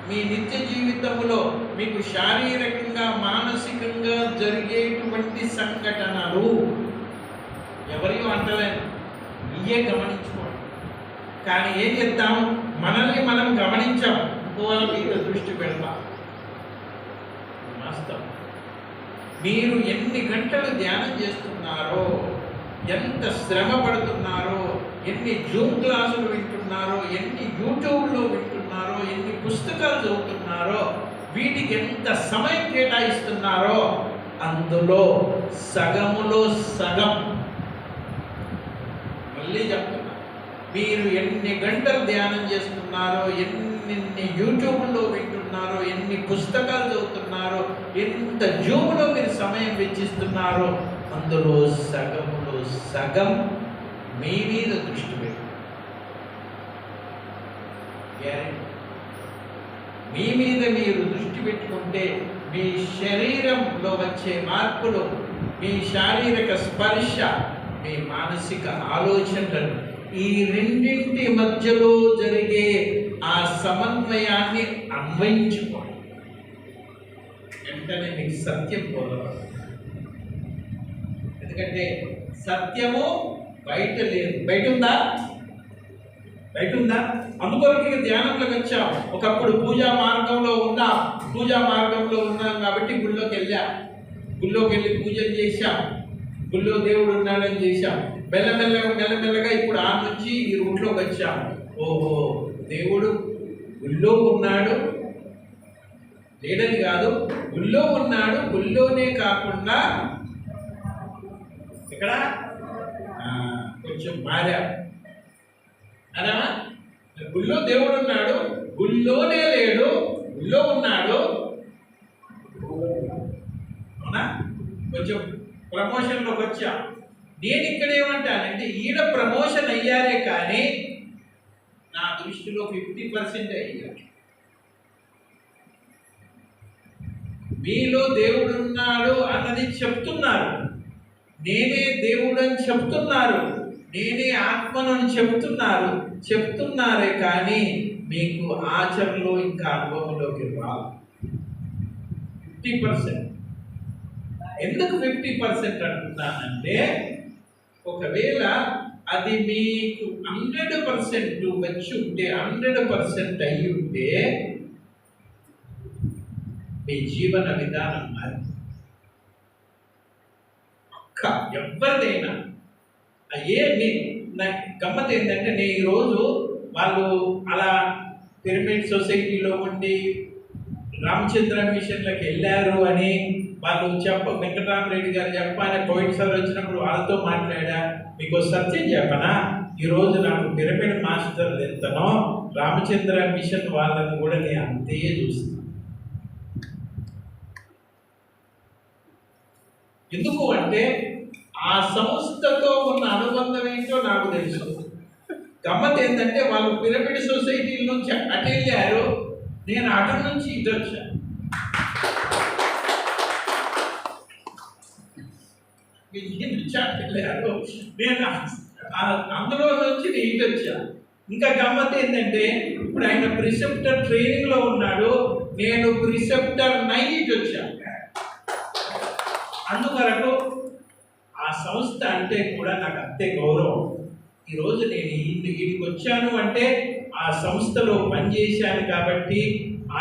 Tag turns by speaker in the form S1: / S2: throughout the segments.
S1: మీ నిత్య జీవితంలో మీకు శారీరకంగా మానసికంగా జరిగేటువంటి సంఘటనలు ఎవరి అంటలేను, మీయే గమనించుకోండి. కానీ ఏం చేద్దాం, మనల్ని మనం గమనించాం, ఇంకోళ్ళ మీద దృష్టి పెడతాం. వాస్తవం. మీరు ఎన్ని గంటలు ధ్యానం చేస్తున్నారో, ఎంత శ్రమ పడుతున్నారో, ఎన్ని జూమ్ క్లాసులు వింటున్నారో, ఎన్ని యూట్యూబ్లో వింటున్నారో, ఎన్ని పుస్తకాలు చదువుతున్నారో, వీటికి ఎంత సమయం కేటాయిస్తున్నారో అందులో సగములో సగం. మళ్ళీ చెప్తున్నా, మీరు ఎన్ని గంటలు ధ్యానం చేస్తున్నారో, ఎన్ని యూట్యూబ్లో వింటున్నారో, ఎన్ని పుస్తకాలు చదువుతున్నారో, ఎంత జూమ్లో మీరు సమయం వెచ్చిస్తున్నారో అందులో సగములో సగం మీ మీద దృష్టి పెట్టు. మీ మీద మీరు దృష్టి పెట్టుకుంటే మీ శరీరంలో వచ్చే మార్పులు, మీ శారీరక స్పర్శ, మీ మానసిక ఆలోచనలు, ఈ రెండింటి మధ్యలో జరిగే ఆ సమన్వయాన్ని అన్వయించుకోండి. వెంటనే మీకు సత్యం బోధపడుతుంది. ఎందుకంటే సత్యము బయట లేదు. బయట ఉందా? బయట ఉందా? అందుకొరకు ధ్యానంలోకి వచ్చాం. ఒకప్పుడు పూజా మార్గంలో ఉన్నాం కాబట్టి గుళ్ళోకి వెళ్ళాం. గుళ్ళోకి వెళ్ళి పూజలు చేశాం. గుళ్ళో దేవుడు ఉన్నాడని చేశాం. మెల్లమెల్లగా ఇప్పుడు ఆ నుంచి ఈ రూట్లోకి వచ్చాం. ఓహో, దేవుడు గుళ్ళో ఉన్నాడు లేడని కాదు, గుళ్ళో ఉన్నాడు. గుళ్ళోనే కాకుండా ఇక్కడ కొంచెం మారా అదా, గుళ్ళో దేవుడు ఉన్నాడు, గుళ్ళోనే లేడు, గుళ్ళో ఉన్నాడు. అవునా? కొంచెం ప్రమోషన్లోకి వచ్చా. నేను ఇక్కడ ఏమంటానంటే, ఈడ ప్రమోషన్ అయ్యారే కానీ నా దృష్టిలో 50% అయ్యారు. మీలో దేవుడు ఉన్నాడు అన్నది చెప్తున్నారు, నేనే దేవుడు అని చెప్తున్నారు, నేనే ఆత్మను అని చెప్తున్నారే కానీ మీకు ఆచరణలో ఇంకా అనుభవంలోకి రాదు. 50%. ఎందుకు 50% అంటున్నానంటే, ఒకవేళ అది మీకు 100% వచ్చి ఉంటే, 100% అయ్యి ఉంటే మీ జీవన విధానం మారి ఎవరిదైనా నాకు గమ్మత్ ఏంటంటే, నేను ఈరోజు వాళ్ళు అలా పిరమిడ్ సొసైటీలో ఉండి రామచంద్ర మిషన్లకు వెళ్ళారు అని వాళ్ళు వెంకటరామరెడ్డి గారు చెప్పని పోయిట్ సార్ వచ్చినప్పుడు వాళ్ళతో మాట్లాడా. మీకు సత్యం చెప్పనా, ఈరోజు నాకు పిరమిడ్ మాస్టర్ ఎంతనో రామచంద్ర మిషన్ వాళ్ళని కూడా నేను అంతే చూస్తాను. ఎందుకు అంటే ఆ సంస్థతో ఉన్న అనుబంధం ఏంటో నాకు తెలుసు. గమ్మత్ ఏంటంటే, వాళ్ళు పిరమిడ్ సొసైటీ నుంచి అటు వెళ్ళారు, నేను అటు నుంచి ఇటు వచ్చాను. వెళ్ళారు, నేను అందులో నుంచి నేను ఇటు వచ్చాను. ఇంకా గమ్మత్ ఏంటంటే, ఇప్పుడు ఆయన ప్రిసెప్టర్ ట్రైనింగ్ లో ఉన్నాడు, నేను ప్రిసెప్టర్ నైట్ వచ్చాను. అందువరకు ఆ సంస్థ అంటే కూడా నాకు అంతే గౌరవం. ఈరోజు నేను వీడికి వచ్చాను అంటే ఆ సంస్థలో పనిచేశాను కాబట్టి,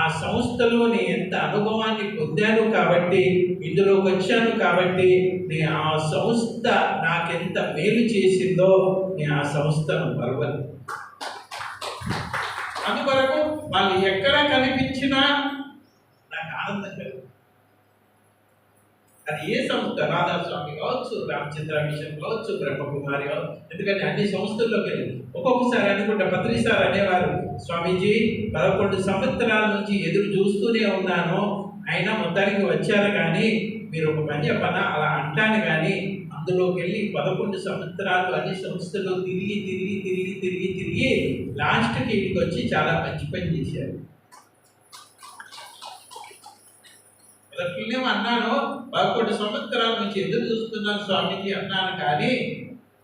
S1: ఆ సంస్థలో నేను ఎంత అనుభవాన్ని పొందాను కాబట్టి, ఇందులోకి వచ్చాను కాబట్టి, నేను ఆ సంస్థ నాకెంత మేలు చేసిందో నేను ఆ సంస్థను మరవను. అందువరకు వాళ్ళు ఎక్కడ కనిపించినా నాకు ఆనందం కలుగుతుంది. అది ఏ సంస్థ, రాధాస్వామి కావచ్చు, రామచంద్ర మిషన్ కావచ్చు, బ్రహ్మకుమారి కావచ్చు. ఎందుకంటే అన్ని సంస్థల్లోకి వెళ్ళి ఒక్కొక్కసారి అనుకుంటా, పత్రి సార్ అనేవారు, స్వామీజీ 11 సంవత్సరాల నుంచి ఎదురు చూస్తూనే ఉన్నాను, అయినా మొత్తానికి వచ్చారు, కానీ మీరు ఒక పని చెప్పనా అలా అంటాను, కానీ అందులోకి వెళ్ళి 11 సంవత్సరాలు అన్ని సంస్థలు తిరిగి లాస్ట్కి ఇంటికి వచ్చి చాలా మంచి పని చేశారు. మొదట్లోనేమో అన్నాను, 11 సంవత్సరాల నుంచి ఎదురు చూస్తున్నాను స్వామీజీ అన్నాను,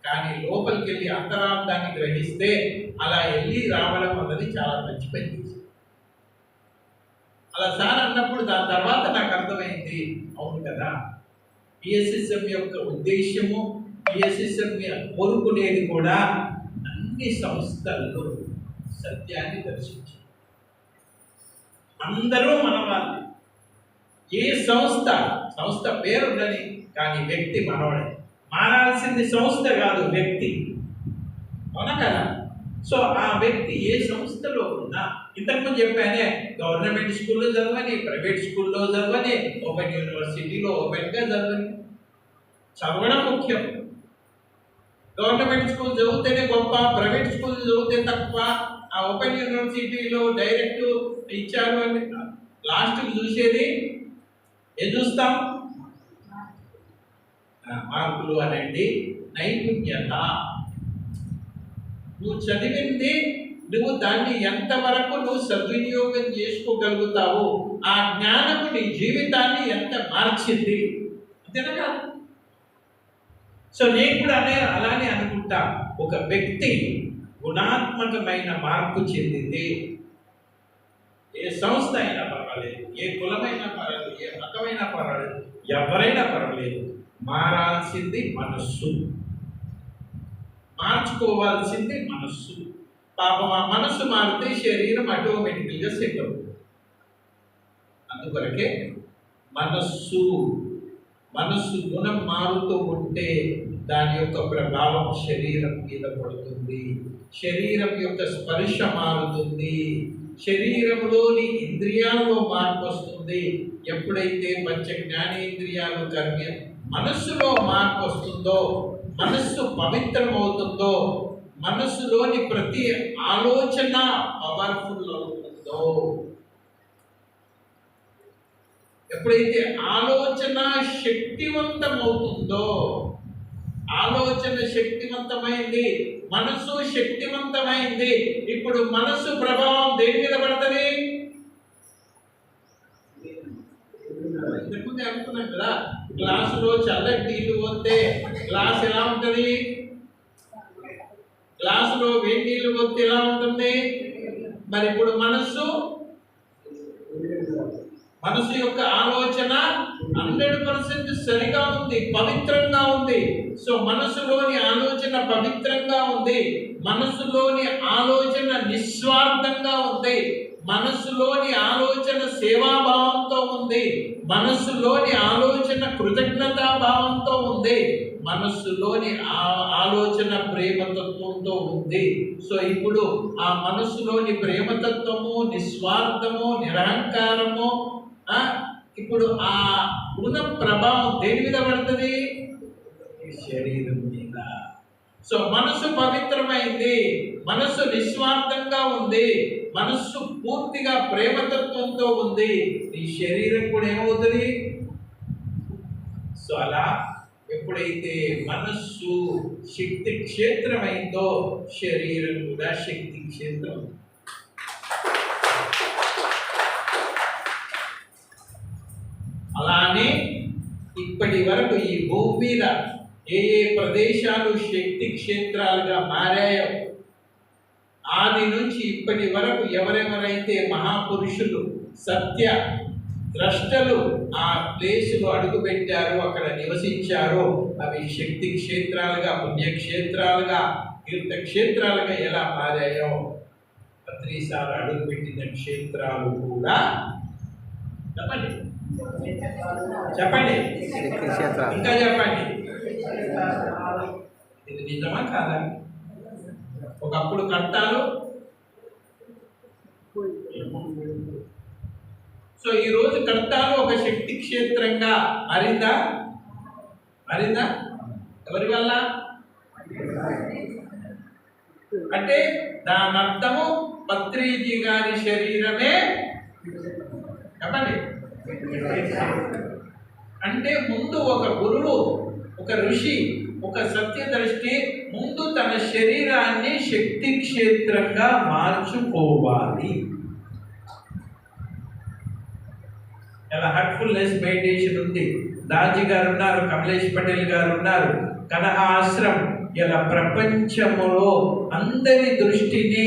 S1: కానీ లోపలికి వెళ్ళి అంతరార్థాన్ని గ్రహిస్తే అలా వెళ్ళి రావడం అన్నది చాలా మంచి పని చేశారు. అలా సార్ అన్నప్పుడు దాని తర్వాత నాకు అర్థమైంది, అవును కదా, పిఎస్ఎస్ఎం యొక్క ఉద్దేశము, పిఎస్ఎస్ఎం కోరుకునేది కూడా అన్ని సంస్థల్లో సత్యాన్ని దర్శించారు. అందరూ మన వాళ్ళు. ఏ సంస్థ పేరుండని, కానీ వ్యక్తి మనవాడే. మారాల్సింది సంస్థ కాదు, వ్యక్తి. అవునా కదా? సో ఆ వ్యక్తి ఏ సంస్థలో ఉన్నా, ఇంతకుముందు చెప్పానే, గవర్నమెంట్ స్కూల్లో చదవని, ప్రైవేట్ స్కూల్లో చదవని, ఓపెన్ యూనివర్సిటీలో ఓపెన్గా చదవని, చదవడం ముఖ్యం. గవర్నమెంట్ స్కూల్ చదివితేనే గొప్ప, ప్రైవేట్ స్కూల్ చదివితే తక్కువ, ఆ ఓపెన్ యూనివర్సిటీలో డైరెక్ట్ ఇచ్చారు అని లాస్ట్కి చూసేది ఏం చూస్తాం? మార్కులు అనండి, నైపుణ్యత. నువ్వు చదివింది, నువ్వు దాన్ని ఎంతవరకు నువ్వు సద్వినియోగం చేసుకోగలుగుతావు, ఆ జ్ఞానము నీ జీవితాన్ని ఎంత మార్చింది, అంతేనా కాదు? సో నేను కూడా అలానే అనుకుంటా, ఒక వ్యక్తి గుణాత్మకమైన మార్పు చెందింది, ఏ సంస్థ అయినా పర్వాలేదు, ఏ కులమైనా పర్వాలేదు, ఏ మతమైనా పర్వాలేదు, ఎవరైనా పర్వాలేదు, మారాల్సింది మనస్సు, మార్చుకోవాల్సింది మనస్సు. పాపం ఆ మనస్సు మారితే శరీరం ఆటోమేటిక్గా సెట్ అవుతుంది. అందుకొరకే మనస్సు గుణం మారుతూ ఉంటే దాని యొక్క ప్రభావం శరీరం మీద పడుతుంది, శరీరం యొక్క స్పర్శ మారుతుంది, శరీరంలోని ఇంద్రియాల్లో మార్పు వస్తుంది. ఎప్పుడైతే పంచ జ్ఞానేంద్రియాలు కర్మ మనస్సులో మార్పు వస్తుందో, మనస్సు పవిత్రమవుతుందో, మనస్సులోని ప్రతి ఆలోచన పవర్ఫుల్ అవుతుందో, ఎప్పుడైతే ఆలోచన శక్తివంతమవుతుందో, ఆలోచన శక్తివంతమైంది, మనస్సు శక్తివంతమైంది. ఇప్పుడు మనస్సు ప్రభావం దేని మీద పడుతుంది? ఇంతకుముందే అనుకున్నాం కదా, గ్లాసులో చల్లటి నీళ్లు పోతే గ్లాస్ ఎలా ఉంటుంది, గ్లాసులో వేడి నీళ్లు పోతే ఎలా ఉంటుంది? మరి ఇప్పుడు మనస్సు యొక్క ఆలోచన 100% సరిగా ఉంది, పవిత్రంగా ఉంది. సో మనసులోని ఆలోచన పవిత్రంగా ఉంది, మనసులోని ఆలోచన నిస్వార్థంగా ఉంది, మనసులోని ఆలోచన సేవాభావంతో ఉంది, మనసులోని ఆలోచన కృతజ్ఞతాభావంతో ఉంది, మనస్సులోని ఆలోచన ప్రేమతత్వంతో ఉంది. సో ఇప్పుడు ఆ మనస్సులోని ప్రేమతత్వము, నిస్వార్థము, నిరహంకారము, ఇప్పుడు ఆ గుణ ప్రభావం దేని మీద పడుతుంది? శరీరం మీద. సో మనస్సు పవిత్రమైంది, మనస్సు నిస్వార్థంగా ఉంది, మనస్సు పూర్తిగా ప్రేమతత్వంతో ఉంది, ఈ శరీరం కూడా ఏమవుతుంది? సో అలా ఎప్పుడైతే మనస్సు శక్తి క్షేత్రమైందో, శరీరం కూడా శక్తి క్షేత్రం. అలానే ఇప్పటి వరకు ఈ భూమి మీద ఏ ప్రదేశాలు శక్తి క్షేత్రాలుగా మారాయో, ఆది నుంచి ఇప్పటి వరకు ఎవరెవరైతే మహాపురుషులు, సత్య ద్రష్టలు ఆ ప్లేసులో అడుగుపెట్టారో, అక్కడ నివసించారో, అవి శక్తి క్షేత్రాలుగా, పుణ్యక్షేత్రాలుగా, తీర్థక్షేత్రాలుగా ఎలా మారాయో, పత్రిసారి అడుగుపెట్టిన క్షేత్రాలు కూడా చెప్పండి ఇంకా చెప్పండి, ఇది నిజమా కాదా? ఒకప్పుడు కట్టాలు, సో ఈ రోజు కట్టాలు ఒక శక్తి క్షేత్రంగా మారిందా? ఎవరి వల్ల? అంటే దాని అర్థము పత్రిజీ గారి శరీరమే. చెప్పండి. అంటే ముందు ఒక గురువు, ఒక ఋషి, ఒక సత్యదృష్టి ముందు తన శరీరాన్ని శక్తి క్షేత్రంగా మార్చుకోవాలి. ఇలా హార్ట్ఫుల్నెస్ మెడిటేషన్ ఉంది, దాజీ గారు ఉన్నారు, కమలేష్ పటేల్ గారు ఉన్నారు, కనహ ఆశ్రమం ఇలా ప్రపంచములో అందరి దృష్టిని